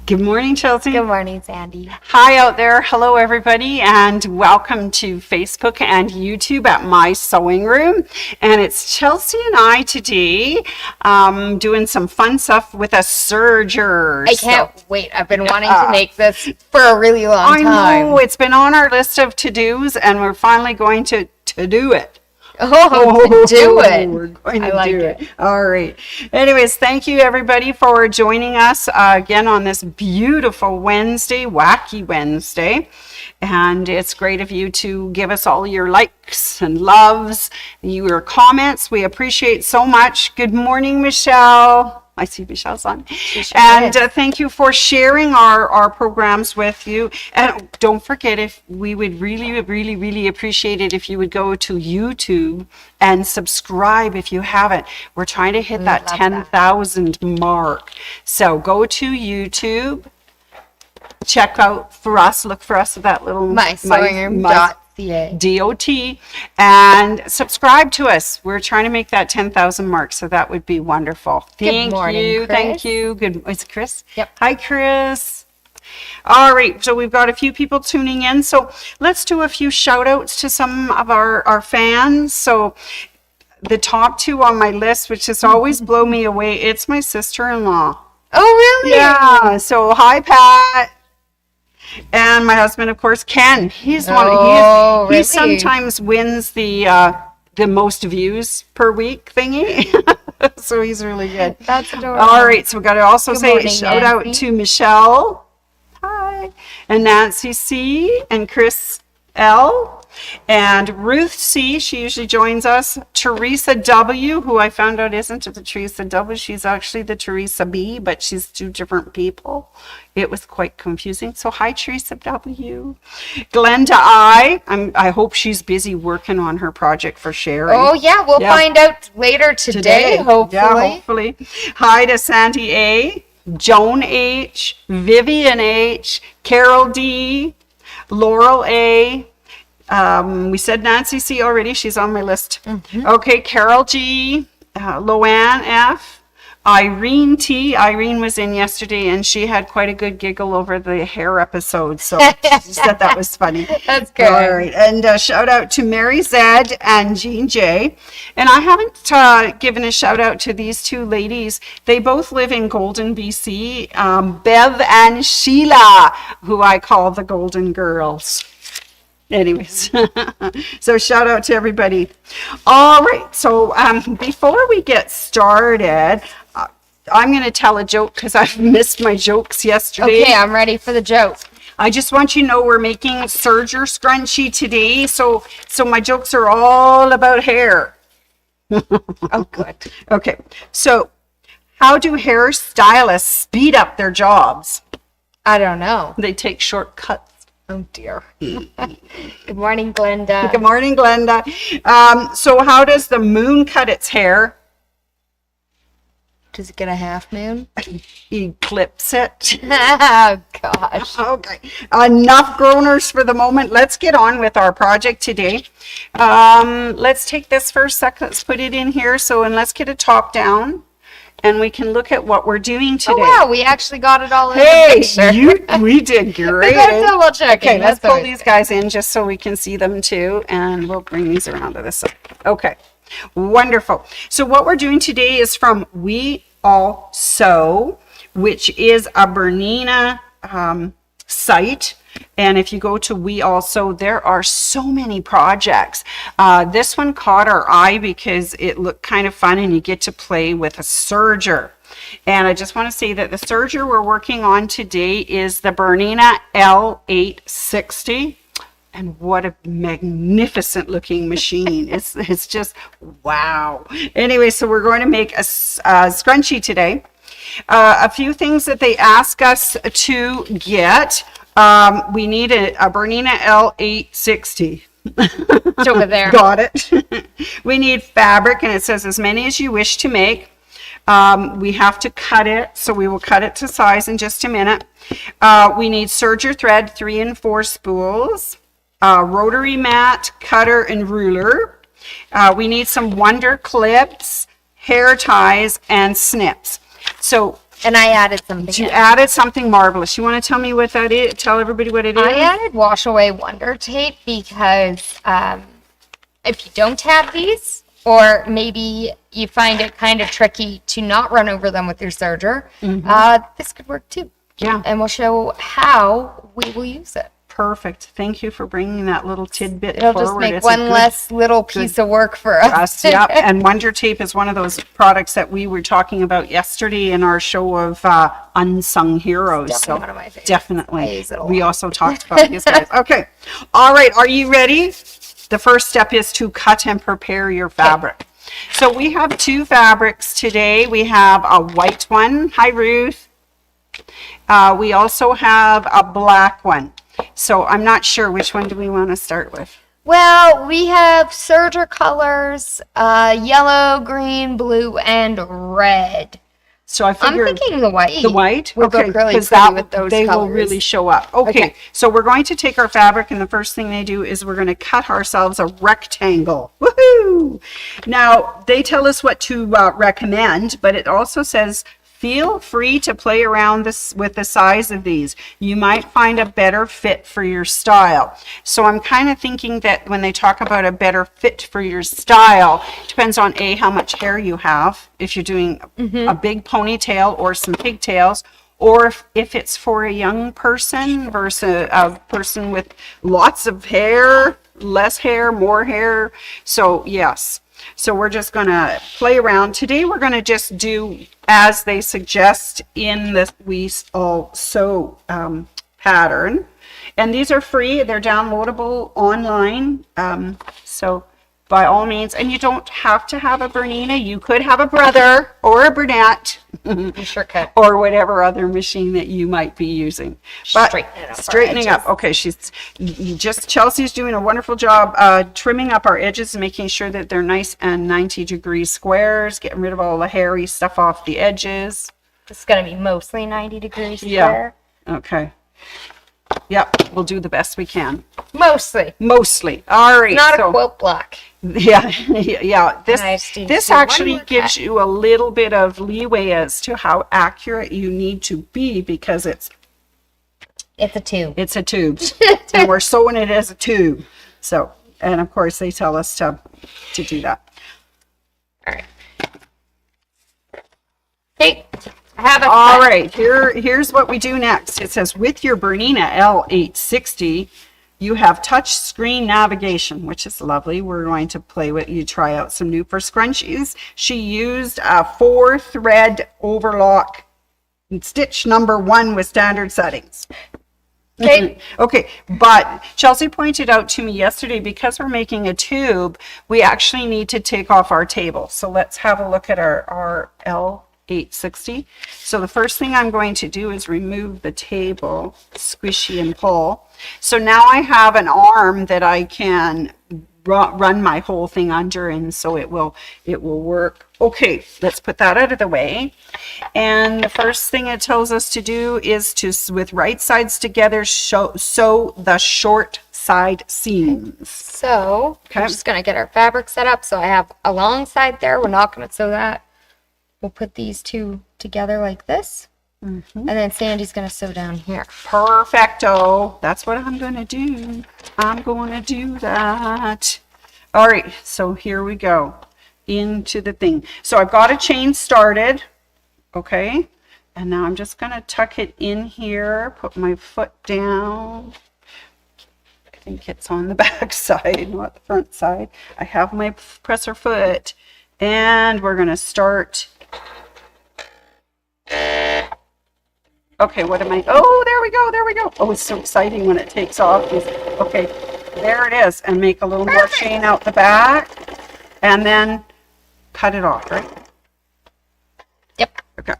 Good morning, Chelsea. Good morning, Sandy. Hi out there. Hello, everybody, and welcome to Facebook and YouTube at My Sewing Room. And it's Chelsea and I today doing some fun stuff with a serger. I can't wait. I've been wanting to make this for a really long time. I know. It's been on our list of to-dos, and we're finally going to do it. To do it. We're going to do it. All right. Anyways, thank you everybody for joining us again on this beautiful Wednesday, Wacky Wednesday. And it's great of you to give us all your likes and loves, your comments. We appreciate so much. Good morning, Michelle. I see Michelle's on. And thank you for sharing our programs with you. And don't forget, if we would really appreciate it if you would go to YouTube and subscribe if you haven't. We're trying to hit that 10,000 mark. So go to YouTube, check out for us, look for us at that little MySewingRoom.ca. DOT, and subscribe to us. We're trying to make that 10,000 mark, so that would be wonderful. Thank you. Chris. Thank you. Good. Is it Chris? Yep. Hi, Chris. All right, so we've got a few people tuning in. So let's do a few shout outs to some of our fans. So the top two on my list, which just always blow me away, it's my sister-in-law. Oh, really? Yeah. So hi, Pat. And my husband, of course, Ken. He's really? He sometimes wins the most views per week thingy. So he's really good. That's adorable. All right, so we got to also say morning, shout out to Michelle. Hi. And Nancy C. and Chris L. And Ruth C. She usually joins us. Teresa W., who I found out isn't the Teresa W. She's actually the Teresa B., but she's two different people. It was quite confusing. So hi, Teresa W. Glenda I hope she's busy working on her project for sharing. Oh, yeah. We'll find out later today, hopefully. Yeah, hopefully. Hi to Sandy A., Joan H., Vivian H., Carol D., Laurel A., we said Nancy C already. She's on my list. Mm-hmm. Okay, Carol G, Loanne F, Irene T. Irene was in yesterday, and she had quite a good giggle over the hair episode. So she said that was funny. That's good. All right, and shout out to Mary Z and Jean J. And I haven't given a shout out to these two ladies. They both live in Golden, BC. Bev and Sheila, who I call the Golden Girls. Anyways, so shout out to everybody. All right, so before we get started, I'm going to tell a joke because I've missed my jokes yesterday. Okay, I'm ready for the joke. I just want you to know we're making Serger Scrunchie today, so my jokes are all about hair. Oh, good. Okay, so how do hairstylists speed up their jobs? I don't know. They take shortcuts. Oh, dear. Good morning, Glenda. Good morning, Glenda. So how does the moon cut its hair? Does it get a half moon? Eclipse it. Oh, gosh. Okay. Enough groaners for the moment. Let's get on with our project today. Let's take this for a second. Let's put it in here. And let's get a top down. And we can look at what we're doing today. Oh, wow, we actually got it all in the picture. We did great. Double checking. Okay, let's pull these guys in just so we can see them too. And we'll bring these around to this side. Okay, wonderful. So what we're doing today is from We All Sew, which is a Bernina site. And if you go to We All Sew, there are so many projects. This one caught our eye because it looked kind of fun and you get to play with a serger. And I just want to say that the serger we're working on today is the Bernina L860. And what a magnificent looking machine. It's just wow. Anyway, so we're going to make a scrunchie today. A few things that they ask us to get. We need a Bernina L860. It's over there. Got it. We need fabric, and it says as many as you wish to make. We have to cut it, so we will cut it to size in just a minute. We need serger thread, 3 and 4 spools, rotary mat, cutter, and ruler. We need some wonder clips, hair ties, and snips. So And I added something. You added something marvelous. You want to tell me what that is? Tell everybody what it is? I added wash away wonder tape because if you don't have these, or maybe you find it kind of tricky to not run over them with your serger, this could work too. Yeah. And we'll show how we will use it. Perfect. Thank you for bringing that little tidbit It'll forward. just make It's one less little piece of work for us. Yeah, and Wonder Tape is one of those products that we were talking about yesterday in our show of unsung heroes. Definitely one of my favorites. Definitely. I use it a We lot. also talked about these guys. Okay. All right. Are you ready? The first step is to cut and prepare your fabric. So we have two fabrics today. We have a white one. Hi, Ruth. We also have a black one. So I'm not sure which one do we want to start with. Well, we have serger colors, yellow, green, blue, and red. So I I'm figured thinking the white. the white, would okay, look really because pretty that with those they colors. will really show up. Okay, so we're going to take our fabric, and the first thing they do is we're going to cut ourselves a rectangle. Woohoo! Now they tell us what to recommend, but it also says feel free to play around with the size of these. You might find a better fit for your style. So I'm kind of thinking that when they talk about a better fit for your style, it depends on how much hair you have, if you're doing a big ponytail or some pigtails, or if it's for a young person versus a person with lots of hair, less hair, more hair. So yes. So we're just going to play around. Today we're going to just do as they suggest in the We All Sew pattern. And these are free. They're downloadable online. So by all means, and you don't have to have a Bernina. You could have a brother or a Bernat. You sure could. Or whatever other machine that you might be using. But straightening up. Okay, Chelsea's doing a wonderful job trimming up our edges and making sure that they're nice and 90-degree squares, getting rid of all the hairy stuff off the edges. It's going to be mostly 90 degrees Yeah. Okay. Yep, we'll do the best we can. Mostly. All right. Not a quilt block. Yeah, yeah. This actually cut. gives you a little bit of leeway as to how accurate you need to be because it's a tube. It's a tube, and we're sewing it as a tube. So, and of course they tell us to do that. All right. Hey, I have a All right, here's what we do next. It says with your Bernina L860, you have touch screen navigation, which is lovely. We're going to play with you, try out some new for scrunchies. She used a 4-thread overlock stitch number 1 with standard settings. Okay. Okay, but Chelsea pointed out to me yesterday, because we're making a tube, we actually need to take off our table. So let's have a look at our L860. So the first thing I'm going to do is remove the table, squishy and pull. So now I have an arm that I can run my whole thing under, and so it will work. Okay, let's put that out of the way. And the first thing it tells us to do is to, with right sides together, sew the short side seams. So I'm just going to get our fabric set up. So I have a long side there. We're not going to sew that. We'll put these two together like this. And then Sandy's going to sew down here. Perfecto. That's what I'm going to do. I'm going to do that. All right. So here we go into the thing. So I've got a chain started. Okay. And now I'm just going to tuck it in here. Put my foot down. I think it's on the back side, not the front side. I have my presser foot. And we're going to start. Okay, what am I? Oh, there we go, there we go. Oh, it's so exciting when it takes off. Okay, there it is. And make a little more chain out the back. And then cut it off, right? Yep. Okay.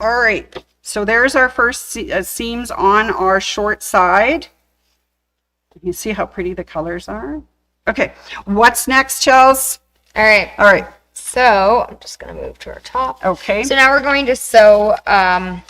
All right. So there's our first seams on our short side. You see how pretty the colors are? Okay. What's next, Chels? All right. All right. So I'm just going to move to our top. Okay. So now we're going to sew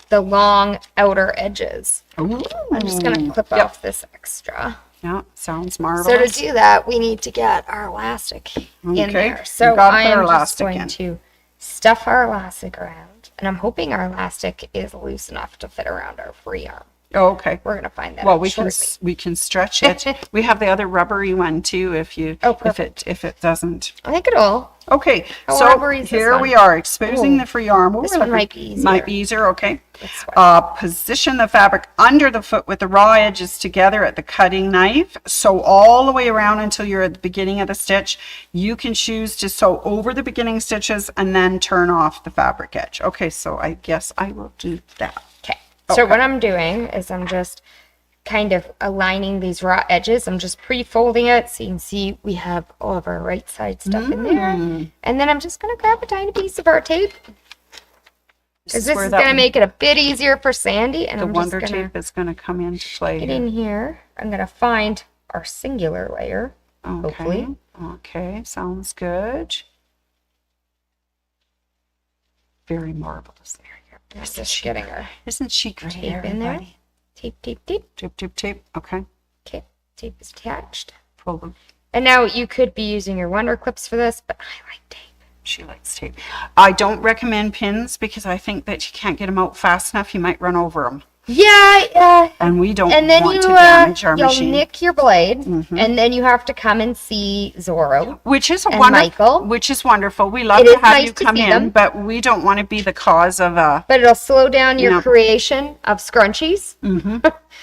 the long outer edges. Ooh. I'm just going to clip off this extra. Yeah, sounds marvelous. So to do that, we need to get our elastic in there. So gotta I put our am just elastic going in. to stuff our elastic around. And I'm hoping our elastic is loose enough to fit around our free arm. Oh, okay. We're gonna find that Well, out shortly. we can stretch it. We have the other rubbery one too if you if it doesn't. I think it'll. Okay, How so rubbery is this here one? we are exposing the free arm. This one might be easier. Might be easier, okay. This one. Position the fabric under the foot with the raw edges together at the cutting knife. Sew all the way around until you're at the beginning of the stitch. You can choose to sew over the beginning stitches and then turn off the fabric edge. Okay, so I guess I will do that. Okay. So what I'm doing is I'm just kind of aligning these raw edges. I'm just pre-folding it so you can see we have all of our right side stuff in there. And then I'm just going to grab a tiny piece of our tape. Because this is going to make it a bit easier for Sandy. And The I'm wonder just going tape is going to come into play get here. in here. I'm going to find our singular layer, hopefully. Okay, sounds good. Very marvelous. There you go. Just getting our Isn't she great? tape in there. Tape, tape, tape. Tape, tape, tape. Okay. Okay, tape is attached. Pull them. And now you could be using your wonder clips for this, but I like tape. She likes tape. I don't recommend pins because I think that you can't get them out fast enough. You might run over them. Yeah, And we don't and then want you to damage our you'll machine. nick your blade, and then you have to come and see Zorro. Which is and wonderful. Michael. Which is wonderful. We love It to is have nice you to come see in, them. but we don't want to be the cause of a. But it'll slow down your know. creation of scrunchies.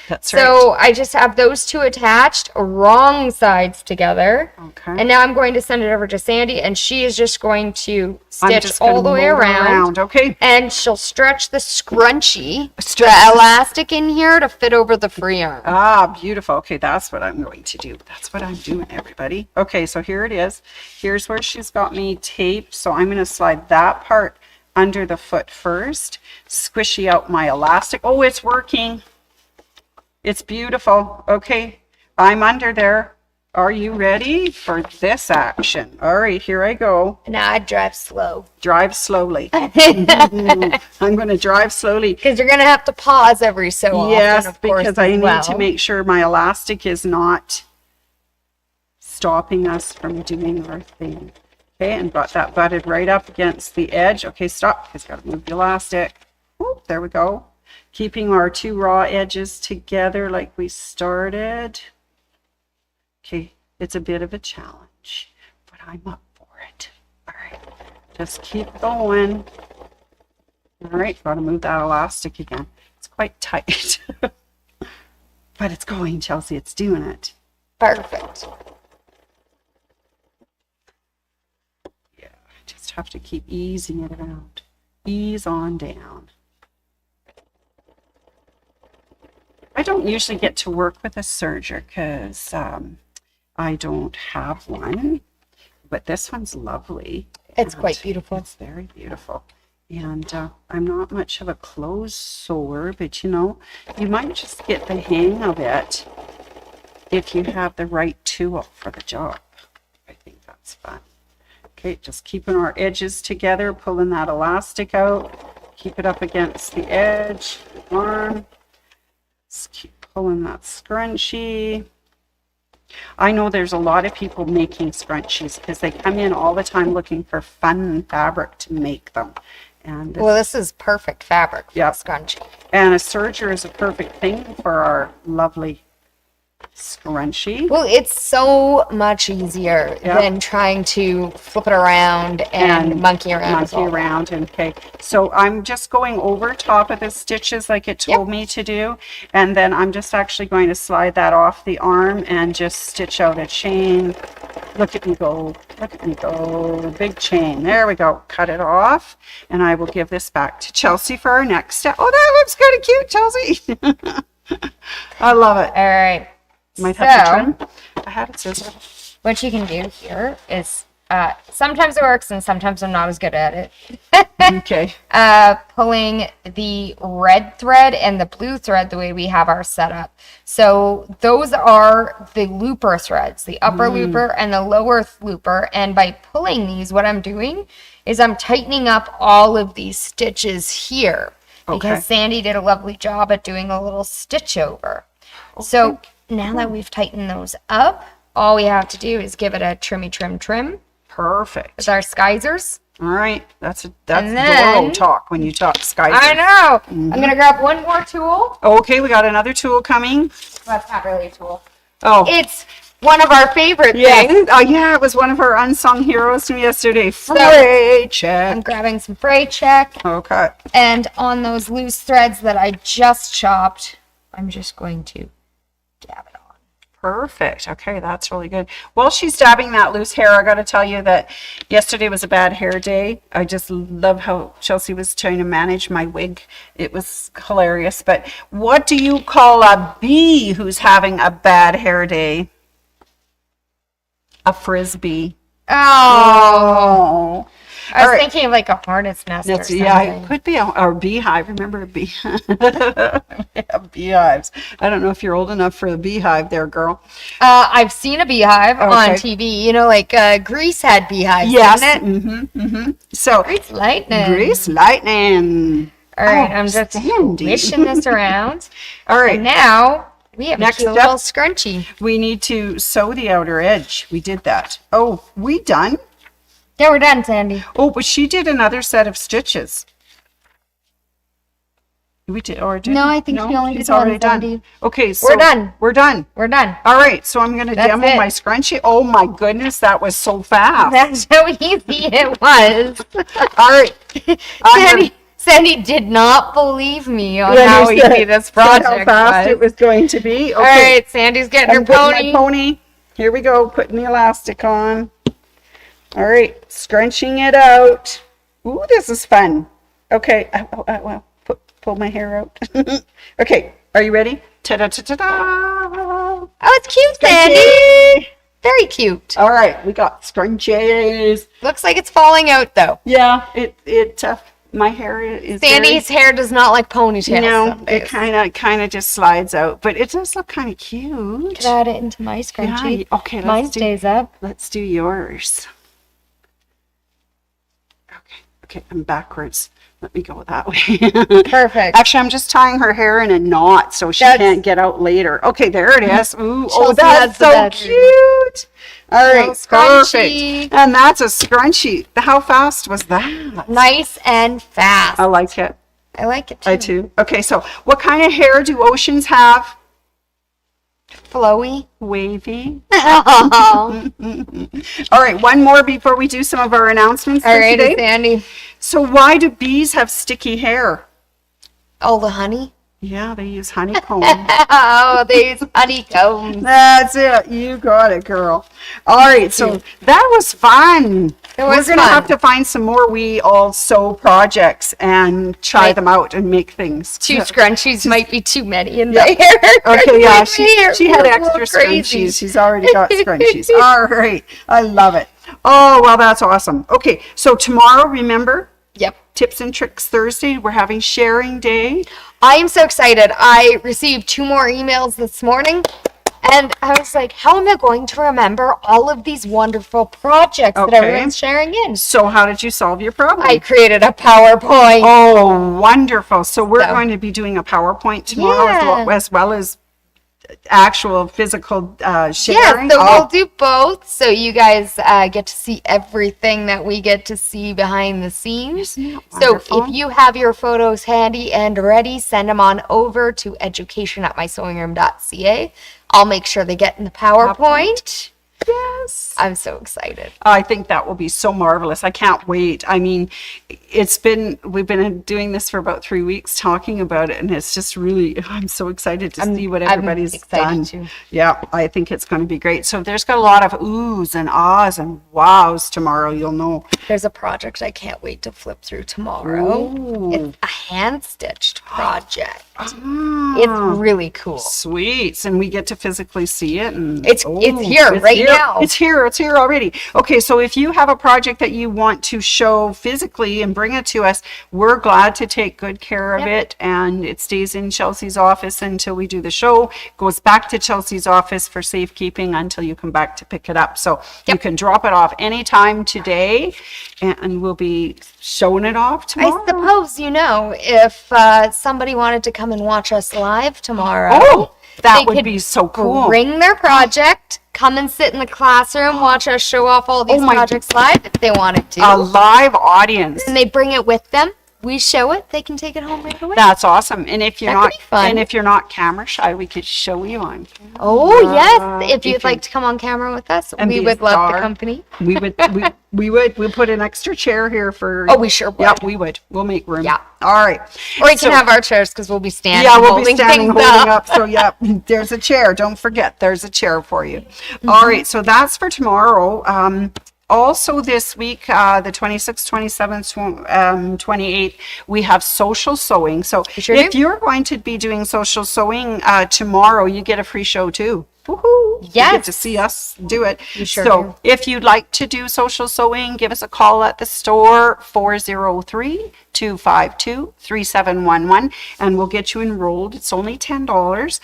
That's right. So I just have those two attached, wrong sides together. Okay. And now I'm going to send it over to Sandy, and she is just going to I'm stitch just gonna all the way mold it around. Okay. And she'll stretch the scrunchie, Stretch the the- elastic in here to fit over the free arm. Ah, beautiful. Okay, that's what I'm going to do. That's what I'm doing, everybody. Okay, so here it is. Here's where she's got me taped. So I'm going to slide that part under the foot first. Squishy out my elastic. Oh, it's working. It's beautiful. Okay, I'm under there. Are you ready for this action? All right, here I go. Now I drive slow. Drive slowly. I'm going to drive slowly. Because you're going to have to pause every so often, Yes, of course, because I as need well. to make sure my elastic is not stopping us from doing our thing. Okay, and got that butted right up against the edge. Okay, stop. Just got to move the elastic. Whoop, there we go. Keeping our two raw edges together like we started. Okay, it's a bit of a challenge, but I'm up for it. All right, just keep going. All right, got to move that elastic again. It's quite tight, but it's going, Chelsea. It's doing it. Perfect. Yeah, just have to keep easing it around. Ease on down. I don't usually get to work with a serger because I don't have one, but this one's lovely. It's And quite beautiful. It's very beautiful. And I'm not much of a clothes sewer, but you know, you might just get the hang of it if you have the right tool for the job. I think that's fun. Okay, just keeping our edges together, pulling that elastic out, keep it up against the edge, the arm. Just keep pulling that scrunchie. I know there's a lot of people making scrunchies because they come in all the time looking for fun fabric to make them. And Well, this is perfect fabric for Yep. a scrunchie. and a serger is a perfect thing for our lovely scrunchie. Well, it's so much easier Yep. than trying to flip it around and monkey around. with Monkey all that. around. And okay, so I'm just going over top of the stitches like it told me to do, and then I'm just actually going to slide that off the arm and just stitch out a chain. Look at me go, look at me go, big chain. There we go. Cut it off, and I will give this back to Chelsea for our next step. Oh, that looks kind of cute, Chelsea. I love it. All right. Might have to So- trim. I had a scissor. What you can do here is sometimes it works and sometimes I'm not as good at it. Okay. Pulling the red thread and the blue thread the way we have ours set up. So those are the looper threads, the upper looper and the lower looper. And by pulling these, what I'm doing is I'm tightening up all of these stitches here because Okay. Sandy did a lovely job at doing a little stitch over. So now that we've tightened those up, all we have to do is give it a trimmy trim Perfect. with our skizers. All right. That's And Doro then- talk when you talk Skyzer. I know. I'm gonna grab one more tool. Okay, we got another tool coming. That's not really a tool. Oh. It's one of our favorite Yes. things. Oh, yeah, it was one of our unsung heroes from yesterday. Fray check. I'm grabbing some fray check, Okay. and on those loose threads that I just chopped, I'm just going to dab it on. Perfect. Okay, that's really good. While she's dabbing that loose hair, I got to tell you that yesterday was a bad hair day. I just love how Chelsea was trying to manage my wig. It was hilarious. But what do you call a bee who's having a bad hair day? A frisbee. Oh. I was All right. thinking of like a hornet's nest or something. Yeah, it could be a beehive. Remember a bee? Yeah, beehives. I don't know if you're old enough for a beehive there, girl. I've seen a beehive on Okay. TV. You know, like Greece had beehives, Yes. didn't it? So, Grease lightning. Grease lightning. All right, Oh, I'm just Sandy. wishing this around. All right. And now we have Next a cute step. little scrunchie. We need to sew the outer edge. We did that. Oh, we done? Yeah, we're done, Sandy. Oh, but she did another set of stitches. We did, or did No, I think she only she's did one, already done. Sandy. Okay, so We're done. We're done. We're done. All right, so I'm going to That's demo it. my scrunchie. Oh my goodness, that was so fast. That's how easy it was. All right. Sandy did not believe me on When how you said- easy this said project how fast was. it was going to be. Okay. All right, Sandy's getting her I'm putting pony. my pony. Here we go, putting the elastic on. All right, scrunching it out. Ooh, this is fun. Okay, well, pull my hair out. Okay, are you ready? Ta-da-ta-ta-da! Oh, it's cute, Sandy. Very cute. All right, we got scrunchies. Looks like it's falling out though. Yeah, my hair is Sandy's hair does not like ponytails. no, some it days. kind of just slides out, but it does look kind of cute. Could add it into my scrunchie. Yeah, okay, Mine stays up. Let's do yours. Okay, I'm backwards. Let me go that way. Perfect. Actually, I'm just tying her hair in a knot so she That's- can't get out later. Okay, there it is. Ooh, Chelsea that's has the so bedroom. cute. All right, Little scrunchie. perfect. And that's a scrunchie. How fast was that? Nice and fast. I like it. I like it too. I too. Okay, so what kind of hair do oceans have? Flowy. Wavy. All All right, one more before we do some of our announcements for right, today. Sandy. So why do bees have sticky hair? All the honey. Yeah, they use honeycomb. Oh, these honeycombs. That's it. You got it, girl. All right, so that was fun. It was We're going to fun. have to find some more We All Sew projects and try Right. them out and make things. Two scrunchies might be too many in Yeah. my hair. Okay, yeah, My she hair had was a extra little crazy. scrunchies. She's already got scrunchies. All right, I love it. Oh, well, that's awesome. Okay, so tomorrow, remember, Yep. Tips and Tricks Thursday, we're having sharing day. I am so excited. I received 2 more emails this morning, and I was like, how am I going to remember all of these wonderful projects that Okay. everyone's sharing in? So how did you solve your problem? I created a PowerPoint. Oh, wonderful. So we're So- going to be doing a PowerPoint tomorrow Yeah. as well as actual physical Yeah, sharing. so Oh, we'll do both, so you guys get to see everything that we get to see behind the scenes. Isn't that So wonderful? if you have your photos handy and ready, send them on over to education@mysewingroom.ca. I'll make sure they get in the PowerPoint. yes. I'm so excited. I think that will be so marvelous. I can't wait. I mean, we've been doing this for about 3 weeks talking about it, and it's just really, I'm so excited to see what I'm everybody's excited done. too. Yeah, I think it's going to be great. So there's got a lot of oohs and ahs and wows tomorrow, you'll know. There's a project I can't wait to flip through tomorrow. Ooh. It's a hand-stitched project. Ah, It's really cool. sweet. And we get to physically see it. And It's here right now. It's here already. Okay, so if you have a project that you want to show physically and bring it to us, we're glad to take good care of Yep. it. And it stays in Chelsea's office until we do the show, goes back to Chelsea's office for safekeeping until you come back to pick it up. So you Yep. can drop it off anytime today, and we'll be showing it off tomorrow. I suppose, if somebody wanted to come and watch us live tomorrow, Oh, that they would could be so cool. bring their project come and sit in the classroom, watch us show off all these my- projects live if they wanted to. A live audience. And they bring it with them. We show it. They can take it home right away. That's awesome. And if you're That could not, be fun. and if you're not camera shy, we could show you on camera. Oh, yes. If you'd if like you- to come on camera with us, and we be a would love the star. company. We would, we put an extra chair here for. Oh, we sure would. Yeah, we would. We'll make room. Yeah. All right. Or you So- can have our chairs because we'll be standing. Yeah, we'll be holding standing things holding up. So yeah, there's a chair. Don't forget, there's a chair for you. All right, so that's for tomorrow. Also this week, the 26th, 27th, 28th, we have social sewing. So sure if do. you're going to be doing social sewing tomorrow, you get a free show too. Woohoo! You get Yes. to see us do it. You sure so do. if you'd like to do social sewing, give us a call at the store, 403-252-3711, and we'll get you enrolled. It's only $10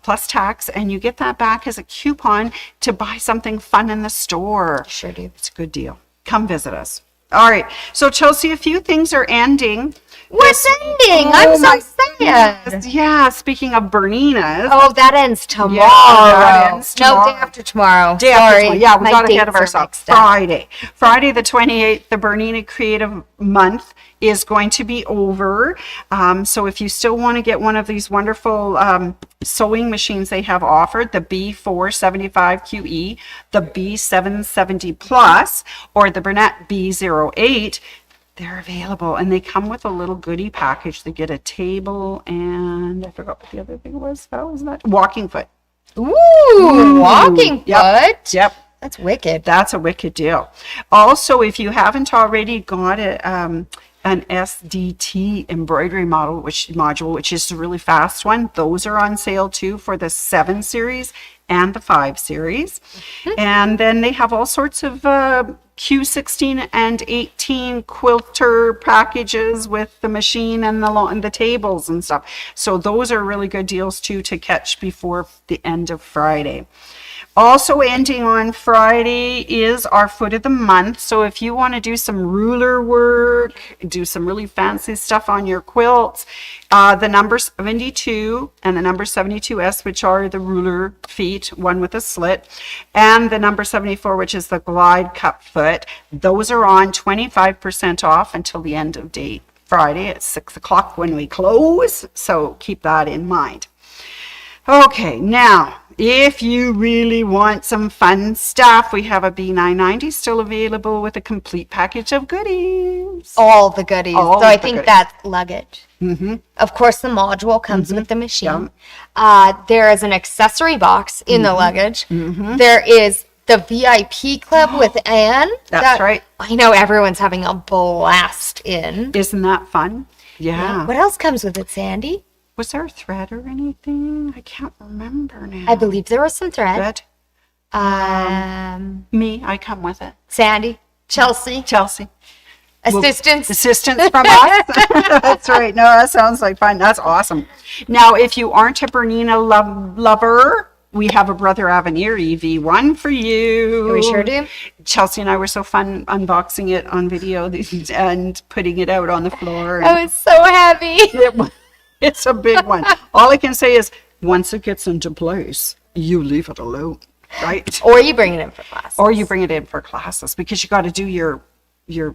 plus tax, and you get that back as a coupon to buy something fun in the store. Sure do. It's a good deal. Come visit us. All right. So Chelsea, a few things are ending. What's ending? I'm so my sad. goodness. Yeah, speaking of Berninas. Oh, that ends tomorrow. that ends No, tomorrow. day after tomorrow. Day after Sorry. tomorrow. Yeah, we My got ahead dates of are ourselves. mixed up. Friday the 28th, the Bernina Creative Month is going to be over. So if you still want to get one of these wonderful sewing machines they have offered, the B475QE, the B770 Plus, or the Bernat B08, they're available, and they come with a little goodie package. They get a table, and I forgot what the other thing was. How was that? Walking foot. Ooh, walking Yep. foot. Yep. That's wicked. That's a wicked deal. Also, if you haven't already got an SDT embroidery module, which is a really fast one, those are on sale too for the 7 series and the 5 series. And then they have all sorts of Q16 and 18 quilter packages with the machine and the tables and stuff. So those are really good deals too to catch before the end of Friday. Also ending on Friday is our foot of the month. So if you want to do some ruler work, do some really fancy stuff on your quilts, the number 72 and the number 72S, which are the ruler feet, one with a slit, and the number 74, which is the glide cup foot, those are on 25% off until the end of day Friday at 6 o'clock when we close. So keep that in mind. Okay, now, if you really want some fun stuff, we have a B990 still available with a complete package of goodies. All the goodies. All so I the think goodies. that's luggage. Mm-hmm. Of course, the module comes with the machine. There is an accessory box in the luggage. There is the VIP club with Anne. That's right. I know everyone's having a blast in. Isn't that fun? Yeah. What else comes with it, Sandy? Was there a thread or anything? I can't remember now. I believe there was some thread. Thread? Me, I come with it. Sandy, Chelsea, Chelsea. assistance. Assistance from us. That's right. No, that sounds like fun. That's awesome. Now, if you aren't a Bernina lover, we have a Brother Avenir EV1 for you. We sure do. Chelsea and I were so fun unboxing it on video and putting it out on the floor. Oh, it's so heavy. It's a big one. All I can say is, once it gets into place, you leave it alone, right? Or you bring it in for class. Or you bring it in for classes, because you got to do your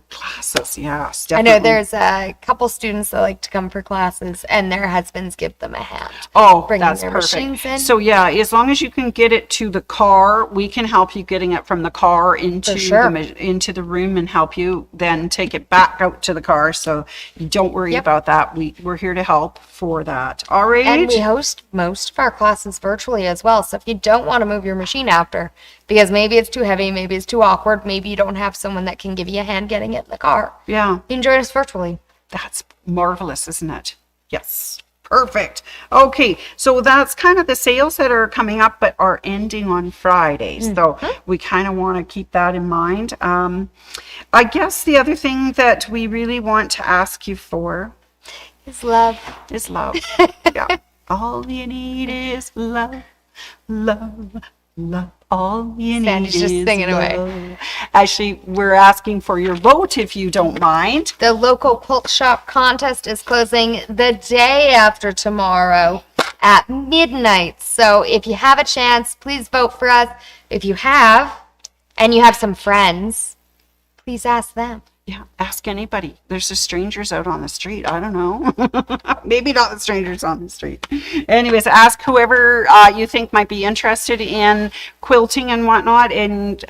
classes. Yes, I definitely. know there's a couple students that like to come for classes, and their husbands give them a hand. Oh, bringing that's their perfect. machines in. So yeah, as long as you can get it to the car, we can help you getting it from the car into sure. into the room and help you then take it back out to the car. So don't worry Yep. about that. We're here to help for that. All right. And we host most of our classes virtually as well. So if you don't want to move your machine after, because maybe it's too heavy, maybe it's too awkward, maybe you don't have someone that can give you a hand getting it in the car, Yeah. you can join us virtually. That's marvelous, isn't it? Yes. Perfect. Okay, so that's kind of the sales that are coming up but are ending on Fridays. So we kind of want to keep that in mind. I guess the other thing that we really want to ask you for It's love. is love. Yeah. All you need is love, love, love. All you need Sandy's just is singing away. love. Actually, we're asking for your vote if you don't mind. The local quilt shop contest is closing the day after tomorrow at midnight. So if you have a chance, please vote for us. If you have, and you have some friends, please ask them. Yeah, ask anybody. There's the strangers out on the street. I don't know. Maybe not the strangers on the street. Anyways, ask whoever you think might be interested in quilting and whatnot, and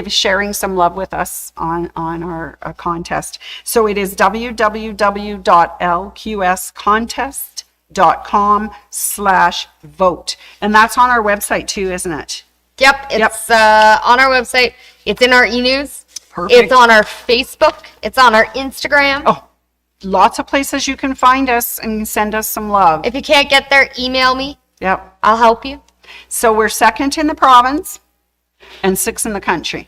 sharing some love with us on our contest. So it is www.lqscontest.com/vote. And that's on our website too, isn't it? Yep, it's on our website. It's in our e-news. Perfect. It's on our Facebook. It's on our Instagram. Oh, lots of places you can find us and send us some love. If you can't get there, email me. Yep. I'll help you. So we're 2nd in the province and 6th in the country.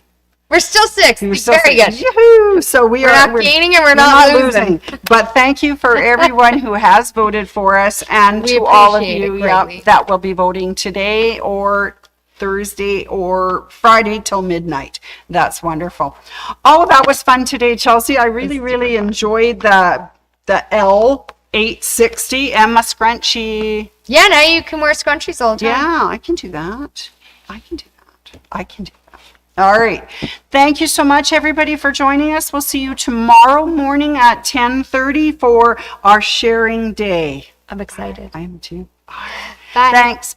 We're still 6th. We're still Very six. good. Yoo-hoo! So We're not gaining and we're not losing. But thank you for everyone who has voted for us, and We to all of appreciate it you greatly. that will be voting today or Thursday or Friday till midnight. That's wonderful. Oh, that was fun today, Chelsea. I really enjoyed the L860 Emma Scrunchie. Yeah, now you can wear scrunchies all the time. Yeah, I can do that. I can do that. All right. Thank you so much, everybody, for joining us. We'll see you tomorrow morning at 10:30 for our sharing day. I'm excited. I am too. Bye. Thanks.